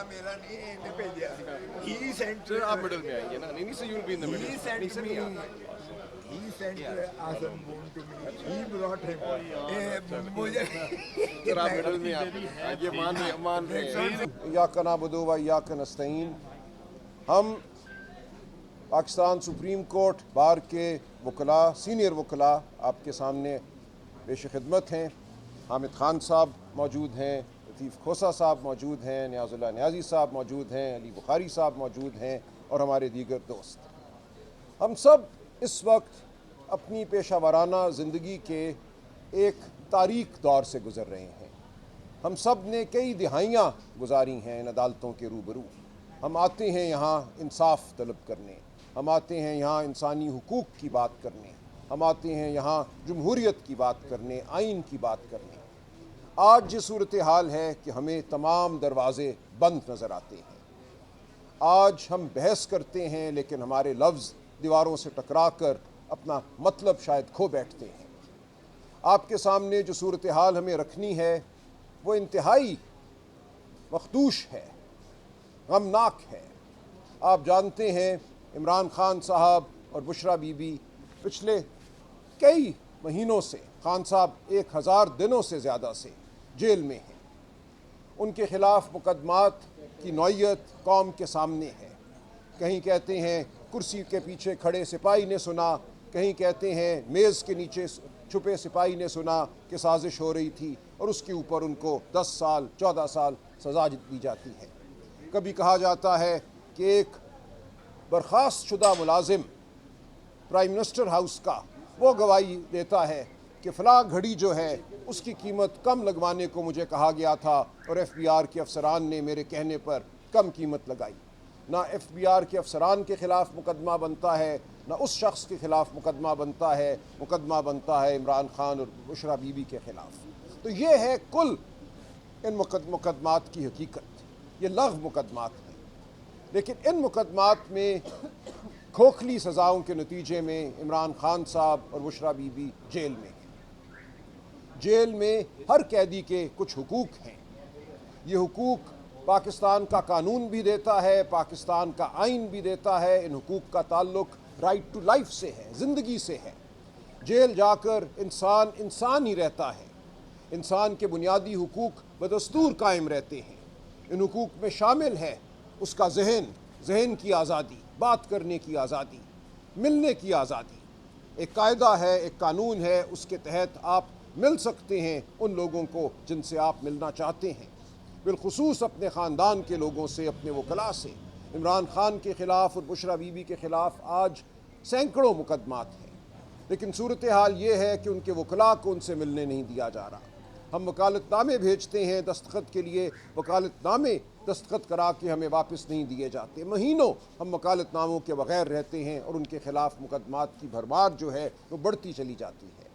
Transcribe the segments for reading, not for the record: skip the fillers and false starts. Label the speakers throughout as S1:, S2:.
S1: میرا نہیں نے بھیجا ہی سینٹ
S2: سر آپ مڈل میں آئیے نا. نہیں sir you will be in the
S1: he
S2: middle.
S1: sent me he sent Azam Boom to me he brought him مجھے
S2: سر آپ مڈل میں آپ یہ مان رہے ہیں.
S3: ایاک نعبد و ایاک نستعین. ہم پاکستان سپریم کورٹ بار کے وکلاء سینئر وکلاء آپ کے سامنے پیش خدمت ہیں. حامد خان صاحب موجود ہیں, لطیف کھوسہ صاحب موجود ہیں, نیاز اللہ نیازی صاحب موجود ہیں, علی بخاری صاحب موجود ہیں اور ہمارے دیگر دوست. ہم سب اس وقت اپنی پیشہ ورانہ زندگی کے ایک تاریک دور سے گزر رہے ہیں. ہم سب نے کئی دہائیاں گزاری ہیں ان عدالتوں کے روبرو. ہم آتے ہیں یہاں انصاف طلب کرنے, ہم آتے ہیں یہاں انسانی حقوق کی بات کرنے, ہم آتے ہیں یہاں جمہوریت کی بات کرنے, آئین کی بات کرنے. آج یہ صورتحال ہے کہ ہمیں تمام دروازے بند نظر آتے ہیں. آج ہم بحث کرتے ہیں لیکن ہمارے لفظ دیواروں سے ٹکرا کر اپنا مطلب شاید کھو بیٹھتے ہیں. آپ کے سامنے جو صورتحال ہمیں رکھنی ہے وہ انتہائی مخدوش ہے, غمناک ہے. آپ جانتے ہیں عمران خان صاحب اور بشرا بی بی پچھلے کئی مہینوں سے, خان صاحب 1000 دنوں سے زیادہ سے جیل میں ہیں. ان کے خلاف مقدمات کی نوعیت قوم کے سامنے ہے. کہیں کہتے ہیں کرسی کے پیچھے کھڑے سپاہی نے سنا, کہیں کہتے ہیں میز کے نیچے چھپے سپاہی نے سنا کہ سازش ہو رہی تھی اور اس کے اوپر ان کو 10 سال 14 سال سزا دی جاتی ہے. کبھی کہا جاتا ہے کہ ایک برخاست شدہ ملازم پرائم منسٹر ہاؤس کا وہ گواہی دیتا ہے کہ فلاں گھڑی جو ہے اس کی قیمت کم لگوانے کو مجھے کہا گیا تھا اور ایف بی آر کے افسران نے میرے کہنے پر کم قیمت لگائی. نہ ایف بی آر کے افسران کے خلاف مقدمہ بنتا ہے, نہ اس شخص کے خلاف مقدمہ بنتا ہے. مقدمہ بنتا ہے عمران خان اور بشرا بی بی کے خلاف. تو یہ ہے کل ان مقدمات کی حقیقت. یہ لغو مقدمات ہیں, لیکن ان مقدمات میں کھوکھلی سزاؤں کے نتیجے میں عمران خان صاحب اور بشرا بی بی جیل میں ہیں. جیل میں ہر قیدی کے کچھ حقوق ہیں. یہ حقوق پاکستان کا قانون بھی دیتا ہے, پاکستان کا آئین بھی دیتا ہے. ان حقوق کا تعلق رائٹ ٹو لائف سے ہے, زندگی سے ہے. جیل جا کر انسان ہی رہتا ہے. انسان کے بنیادی حقوق بدستور قائم رہتے ہیں. ان حقوق میں شامل ہے اس کا ذہن کی آزادی, بات کرنے کی آزادی, ملنے کی آزادی. ایک قاعدہ ہے, ایک قانون ہے, اس کے تحت آپ مل سکتے ہیں ان لوگوں کو جن سے آپ ملنا چاہتے ہیں, بالخصوص اپنے خاندان کے لوگوں سے, اپنے وکلاء سے. عمران خان کے خلاف اور بشرا بی بی کے خلاف آج سینکڑوں مقدمات ہیں, لیکن صورتحال یہ ہے کہ ان کے وکلاء کو ان سے ملنے نہیں دیا جا رہا. ہم وکالت نامے بھیجتے ہیں دستخط کے لیے, وکالت نامے دستخط کرا کے ہمیں واپس نہیں دیے جاتے. مہینوں ہم وکالت ناموں کے بغیر رہتے ہیں اور ان کے خلاف مقدمات کی بھرمار جو ہے وہ بڑھتی چلی جاتی ہے.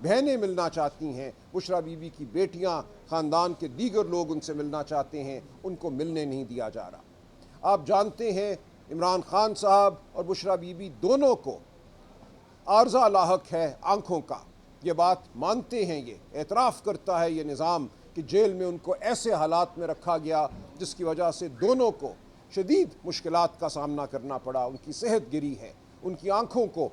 S3: بہنیں ملنا چاہتی ہیں, بشرا بی بی کی بیٹیاں, خاندان کے دیگر لوگ ان سے ملنا چاہتے ہیں, ان کو ملنے نہیں دیا جا رہا. آپ جانتے ہیں عمران خان صاحب اور بشرا بی بی دونوں کو عارضہ لاحق ہے آنکھوں کا. یہ بات مانتے ہیں, یہ اعتراف کرتا ہے یہ نظام کہ جیل میں ان کو ایسے حالات میں رکھا گیا جس کی وجہ سے دونوں کو شدید مشکلات کا سامنا کرنا پڑا. ان کی صحت گری ہے, ان کی آنکھوں کو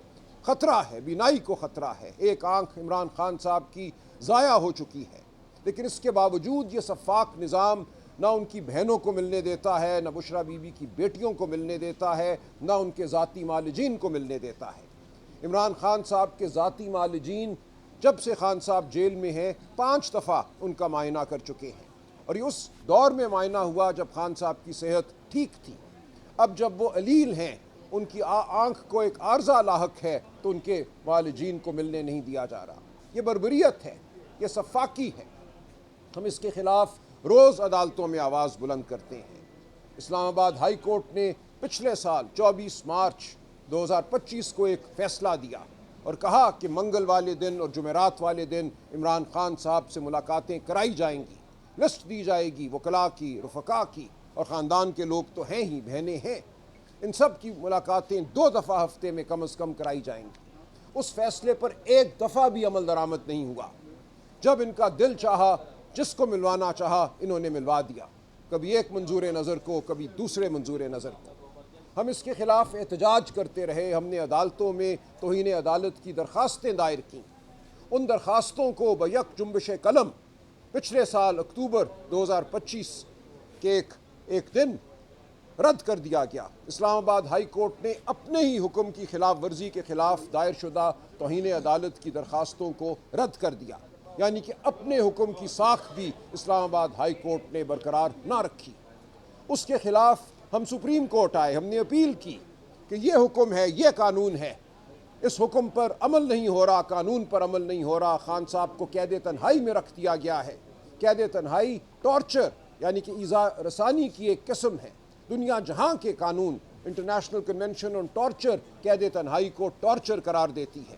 S3: خطرہ ہے, بینائی کو خطرہ ہے. ایک آنکھ عمران خان صاحب کی ضائع ہو چکی ہے, لیکن اس کے باوجود یہ شفاق نظام نہ ان کی بہنوں کو ملنے دیتا ہے, نہ بشرا بی بی کی بیٹیوں کو ملنے دیتا ہے, نہ ان کے ذاتی معالجین کو ملنے دیتا ہے. عمران خان صاحب کے ذاتی معالجین جب سے خان صاحب جیل میں ہیں 5 دفعہ ان کا معائنہ کر چکے ہیں, اور یہ اس دور میں معائنہ ہوا جب خان صاحب کی صحت ٹھیک تھی. اب جب وہ علیل ہیں, ان کی آنکھ کو ایک عارضہ لاحق ہے, تو ان کے معالجین کو ملنے نہیں دیا جا رہا. یہ بربریت ہے, یہ شفاقی ہے. ہم اس کے خلاف روز عدالتوں میں آواز بلند کرتے ہیں. اسلام آباد ہائی کورٹ نے پچھلے سال 24 مارچ 2025 کو ایک فیصلہ دیا اور کہا کہ منگل والے دن اور جمعرات والے دن عمران خان صاحب سے ملاقاتیں کرائی جائیں گی, لسٹ دی جائے گی وکلاء کی, رفقا کی, اور خاندان کے لوگ تو ہیں ہی, بہنیں ہیں. ان سب کی ملاقاتیں 2 دفعہ ہفتے میں کم از کم کرائی جائیں گی. اس فیصلے پر 1 دفعہ بھی عمل درآمد نہیں ہوا. جب ان کا دل چاہا, جس کو ملوانا چاہا انہوں نے ملوا دیا. کبھی ایک منظور نظر کو، کبھی دوسرے منظور نظر کو۔ ہم اس کے خلاف احتجاج کرتے رہے، ہم نے عدالتوں میں توہین عدالت کی درخواستیں دائر کیں۔ ان درخواستوں کو بیک جنبش قلم پچھلے سال اکتوبر 2025 کے ایک دن رد کر دیا گیا۔ اسلام آباد ہائی کورٹ نے اپنے ہی حکم کی خلاف ورزی کے خلاف دائر شدہ توہین عدالت کی درخواستوں کو رد کر دیا، یعنی کہ اپنے حکم کی ساخت بھی اسلام آباد ہائی کورٹ نے برقرار نہ رکھی۔ اس کے خلاف ہم سپریم کورٹ آئے، ہم نے اپیل کی کہ یہ حکم ہے، یہ قانون ہے، اس حکم پر عمل نہیں ہو رہا، قانون پر عمل نہیں ہو رہا۔ خان صاحب کو قید تنہائی میں رکھ دیا گیا ہے۔ قید تنہائی ٹارچر یعنی کہ ایذا رسانی کی ایک قسم ہے۔ دنیا جہاں کے قانون، انٹرنیشنل کنونشن آن ٹارچر قید تنہائی کو ٹارچر قرار دیتی ہے۔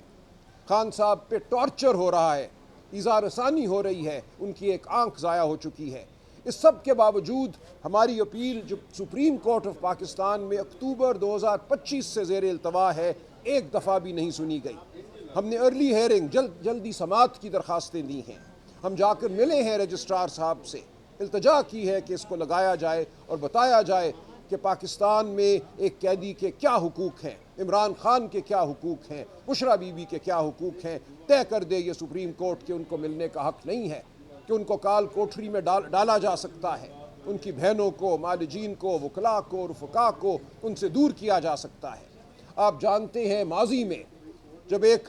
S3: خان صاحب پہ ٹارچر ہو رہا ہے، ایذا رسانی ہو رہی ہے، ان کی ایک آنکھ ضائع ہو چکی ہے۔ اس سب کے باوجود ہماری اپیل جو سپریم کورٹ آف پاکستان میں اکتوبر 2025 سے زیر التوا ہے، ایک دفعہ بھی نہیں سنی گئی۔ ہم نے ارلی ہیئرنگ، جلدی سماعت کی درخواستیں دی ہیں، ہم جا کر ملے ہیں رجسٹرار صاحب سے، التجا کی ہے کہ اس کو لگایا جائے اور بتایا جائے کہ پاکستان میں ایک قیدی کے کیا حقوق ہیں، عمران خان کے کیا حقوق ہیں، بشرا بی بی کے کیا حقوق ہیں۔ طے کر دے یہ سپریم کورٹ کہ ان کو ملنے کا حق نہیں ہے، کہ ان کو کال کوٹری میں ڈالا جا سکتا ہے، ان کی بہنوں کو، معالجین کو، وکلاء کو، رفقاء کو ان سے دور کیا جا سکتا ہے۔ آپ جانتے ہیں ماضی میں جب ایک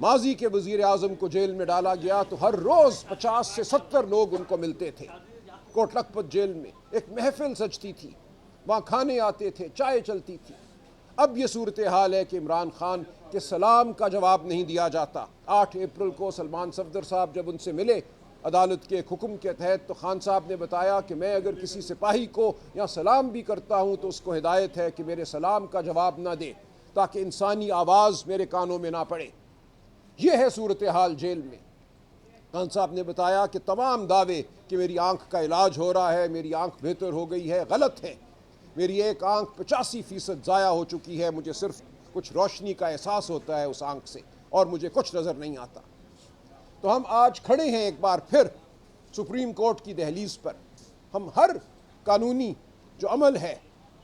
S3: ماضی کے وزیر اعظم کو جیل میں ڈالا گیا تو ہر روز 50 سے 70 لوگ ان کو ملتے تھے۔ کوٹ لکھپت جیل میں ایک محفل سجتی تھی، وہاں کھانے آتے تھے، چائے چلتی تھی۔ اب یہ صورتحال ہے کہ عمران خان کے سلام کا جواب نہیں دیا جاتا۔ 8 اپریل کو سلمان صفدر صاحب جب ان سے ملے عدالت کے ایک حکم کے تحت، تو خان صاحب نے بتایا کہ میں اگر کسی سپاہی کو یا سلام بھی کرتا ہوں تو اس کو ہدایت ہے کہ میرے سلام کا جواب نہ دے تاکہ انسانی آواز میرے کانوں میں نہ پڑے۔ یہ ہے صورتحال جیل میں۔ خان صاحب نے بتایا کہ تمام دعوے کہ میری آنکھ کا علاج ہو رہا ہے، میری آنکھ بہتر ہو گئی ہے، غلط ہے۔ میری ایک آنکھ 85% ضائع ہو چکی ہے، مجھے صرف کچھ روشنی کا احساس ہوتا ہے اس آنکھ سے اور مجھے کچھ نظر نہیں آتا۔ تو ہم آج کھڑے ہیں ایک بار پھر سپریم کورٹ کی دہلیز پر۔ ہم ہر قانونی جو عمل ہے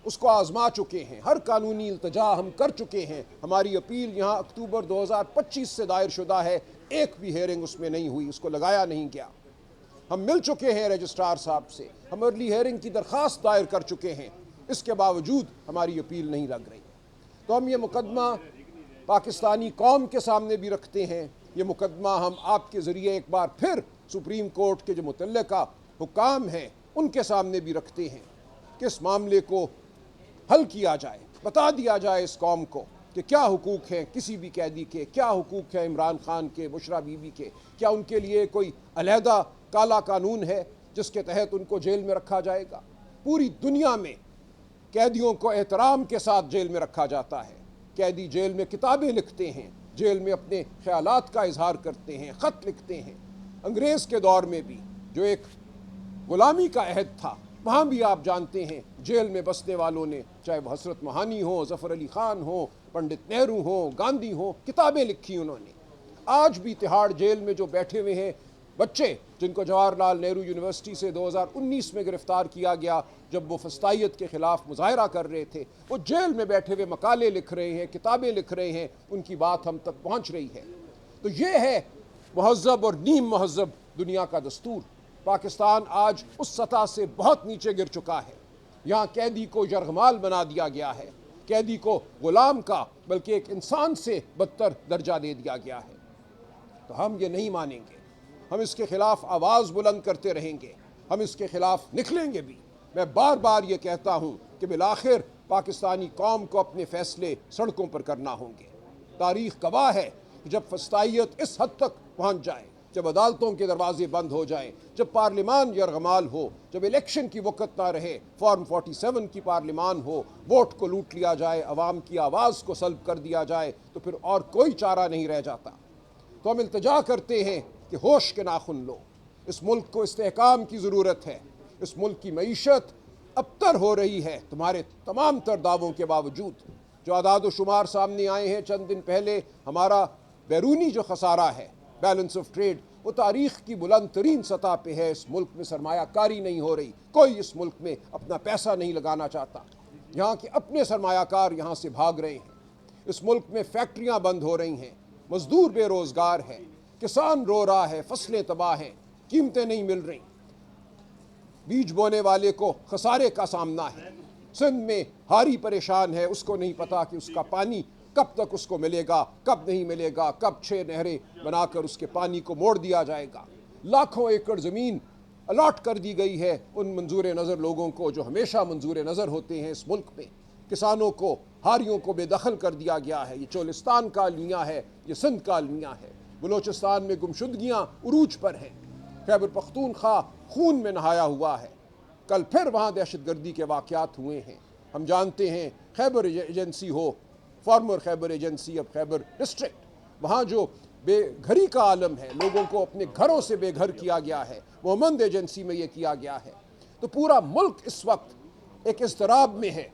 S3: اس کو آزما چکے ہیں، ہر قانونی التجا ہم کر چکے ہیں۔ ہماری اپیل یہاں اکتوبر 2025 سے دائر شدہ ہے، ایک بھی ہیئرنگ اس میں نہیں ہوئی، اس کو لگایا نہیں گیا۔ ہم مل چکے ہیں رجسٹرار صاحب سے، ہم ارلی ہیئرنگ کی درخواست دائر کر چکے ہیں، اس کے باوجود ہماری اپیل نہیں لگ رہی۔ تو ہم یہ مقدمہ پاکستانی قوم کے سامنے بھی رکھتے ہیں، یہ مقدمہ ہم آپ کے ذریعے ایک بار پھر سپریم کورٹ کے جو متعلقہ حکام ہیں ان کے سامنے بھی رکھتے ہیں کہ اس معاملے کو حل کیا جائے، بتا دیا جائے اس قوم کو کہ کیا حقوق ہیں کسی بھی قیدی کے، کیا حقوق ہیں عمران خان کے، بشرا بی بی کے، کیا ان کے لیے کوئی علیحدہ کالا قانون ہے جس کے تحت ان کو جیل میں رکھا جائے گا۔ پوری دنیا میں قیدیوں کو احترام کے ساتھ جیل میں رکھا جاتا ہے۔ قیدی جیل میں کتابیں لکھتے ہیں، جیل میں اپنے خیالات کا اظہار کرتے ہیں، خط لکھتے ہیں۔ انگریز کے دور میں بھی جو ایک غلامی کا عہد تھا، وہاں بھی آپ جانتے ہیں جیل میں بسنے والوں نے، چاہے وہ حضرت موہانی ہوں، ظفر علی خان ہوں، پنڈت نہرو ہوں، گاندھی ہوں، کتابیں لکھی انہوں نے۔ آج بھی تہاڑ جیل میں جو بیٹھے ہوئے ہیں بچے، جن کو جواہر لال نہرو یونیورسٹی سے 2019 میں گرفتار کیا گیا جب وہ فسطائیت کے خلاف مظاہرہ کر رہے تھے، وہ جیل میں بیٹھے ہوئے مقالے لکھ رہے ہیں، کتابیں لکھ رہے ہیں، ان کی بات ہم تک پہنچ رہی ہے۔ تو یہ ہے مہذب اور نیم مہذب دنیا کا دستور۔ پاکستان آج اس سطح سے بہت نیچے گر چکا ہے، یہاں قیدی کو یرغمال بنا دیا گیا ہے، قیدی کو غلام کا بلکہ ایک انسان سے بدتر درجہ دے دیا گیا ہے۔ تو ہم یہ نہیں مانیں گے، ہم اس کے خلاف آواز بلند کرتے رہیں گے، ہم اس کے خلاف نکلیں گے بھی۔ میں بار بار یہ کہتا ہوں کہ بالآخر پاکستانی قوم کو اپنے فیصلے سڑکوں پر کرنا ہوں گے۔ تاریخ گواہ ہے کہ جب فسطائیت اس حد تک پہنچ جائے، جب عدالتوں کے دروازے بند ہو جائیں، جب پارلیمان یرغمال ہو، جب الیکشن کی وقت نہ رہے، فارم 47 کی پارلیمان ہو، ووٹ کو لوٹ لیا جائے، عوام کی آواز کو سلب کر دیا جائے، تو پھر اور کوئی چارہ نہیں رہ جاتا۔ تو ہم التجا کرتے ہیں کہ ہوش کے ناخن لو، اس ملک کو استحکام کی ضرورت ہے۔ اس ملک کی معیشت ابتر ہو رہی ہے تمہارے تمام تر دعووں کے باوجود۔ جو اعداد و شمار سامنے آئے ہیں چند دن پہلے، ہمارا بیرونی جو خسارہ ہے، بیلنس آف ٹریڈ، وہ تاریخ کی بلند ترین سطح پہ ہے۔ اس ملک میں سرمایہ کاری نہیں ہو رہی، کوئی اس ملک میں اپنا پیسہ نہیں لگانا چاہتا، یہاں کے اپنے سرمایہ کار یہاں سے بھاگ رہے ہیں، اس ملک میں فیکٹریاں بند ہو رہی ہیں، مزدور بے روزگار ہے، کسان رو رہا ہے، فصلیں تباہ ہیں، قیمتیں نہیں مل رہی، بیج بونے والے کو خسارے کا سامنا ہے، سندھ میں ہاری پریشان ہے، اس کو نہیں پتا کہ اس کا پانی کب تک اس کو ملے گا، کب نہیں ملے گا، کب 6 نہریں بنا کر اس کے پانی کو موڑ دیا جائے گا۔ لاکھوں ایکڑ زمین الاٹ کر دی گئی ہے ان منظور نظر لوگوں کو جو ہمیشہ منظور نظر ہوتے ہیں اس ملک میں، کسانوں کو، ہاریوں کو بے دخل کر دیا گیا ہے۔ یہ چولستان کا المیہ ہے، یہ سندھ کا المیہ ہے۔ بلوچستان میں گمشدگیاں عروج پر ہیں، خیبر پختونخوا خون میں نہایا ہوا ہے، کل پھر وہاں دہشت گردی کے واقعات ہوئے ہیں۔ ہم جانتے ہیں خیبر ایجنسی ہو، فارمر خیبر ایجنسی، اب خیبر ڈسٹرکٹ، وہاں جو بے گھری کا عالم ہے، لوگوں کو اپنے گھروں سے بے گھر کیا گیا ہے، محمد ایجنسی میں یہ کیا گیا ہے۔ تو پورا ملک اس وقت ایک اضطراب میں ہے،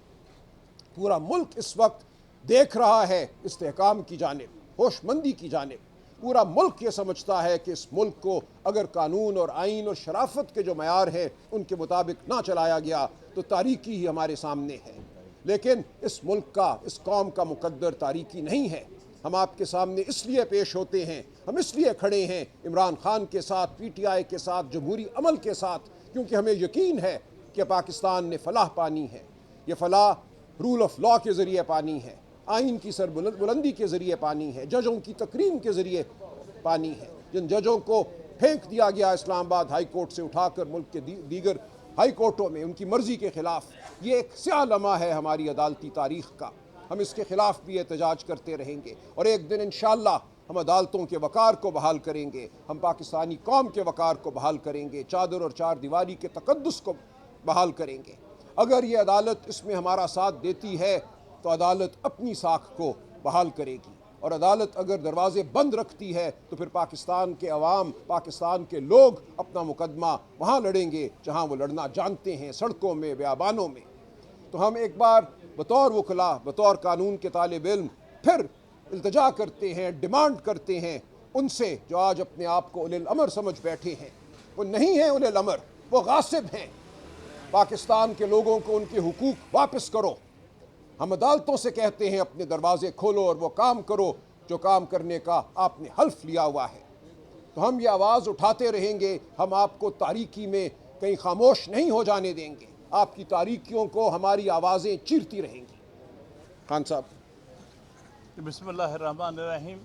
S3: پورا ملک اس وقت دیکھ رہا ہے استحکام کی جانب، ہوش مندی کی جانب۔ پورا ملک یہ سمجھتا ہے کہ اس ملک کو اگر قانون اور آئین اور شرافت کے جو معیار ہیں ان کے مطابق نہ چلایا گیا تو تاریکی ہی ہمارے سامنے ہے۔ لیکن اس ملک کا، اس قوم کا مقدر تاریکی نہیں ہے۔ ہم آپ کے سامنے اس لیے پیش ہوتے ہیں، ہم اس لیے کھڑے ہیں عمران خان کے ساتھ، پی ٹی آئی کے ساتھ، جمہوری عمل کے ساتھ، کیونکہ ہمیں یقین ہے کہ پاکستان نے فلاح پانی ہے۔ یہ فلاح رول آف لاء کے ذریعے پانی ہے، آئین کی سر بلندی کے ذریعے پانی ہے، ججوں کی تکریم کے ذریعے پانی ہے۔ جن ججوں کو پھینک دیا گیا اسلام آباد ہائی کورٹ سے اٹھا کر ملک کے دیگر ہائی کورٹوں میں ان کی مرضی کے خلاف، یہ ایک سیاہ لمحہ ہے ہماری عدالتی تاریخ کا۔ ہم اس کے خلاف بھی احتجاج کرتے رہیں گے، اور ایک دن انشاءاللہ ہم عدالتوں کے وقار کو بحال کریں گے، ہم پاکستانی قوم کے وقار کو بحال کریں گے، چادر اور چار دیواری کے تقدس کو بحال کریں گے۔ اگر یہ عدالت اس میں ہمارا ساتھ دیتی ہے تو عدالت اپنی ساکھ کو بحال کرے گی، اور عدالت اگر دروازے بند رکھتی ہے تو پھر پاکستان کے عوام، پاکستان کے لوگ اپنا مقدمہ وہاں لڑیں گے جہاں وہ لڑنا جانتے ہیں، سڑکوں میں، بیابانوں میں۔ تو ہم ایک بار بطور وکلاء، بطور قانون کے طالب علم پھر التجا کرتے ہیں، ڈیمانڈ کرتے ہیں ان سے جو آج اپنے آپ کو اولی الامر سمجھ بیٹھے ہیں۔ وہ نہیں ہیں اولی الامر، وہ غاصب ہیں۔ پاکستان کے لوگوں کو ان کے حقوق واپس کرو۔ ہم عدالتوں سے کہتے ہیں اپنے دروازے کھولو اور وہ کام کرو جو کام کرنے کا آپ نے حلف لیا ہوا ہے۔ تو ہم یہ آواز اٹھاتے رہیں گے، ہم آپ کو تاریکی میں کہیں خاموش نہیں ہو جانے دیں گے، آپ کی تاریکیوں کو ہماری آوازیں چیرتی رہیں گی۔ خان صاحب۔
S4: بسم اللہ الرحمن الرحیم۔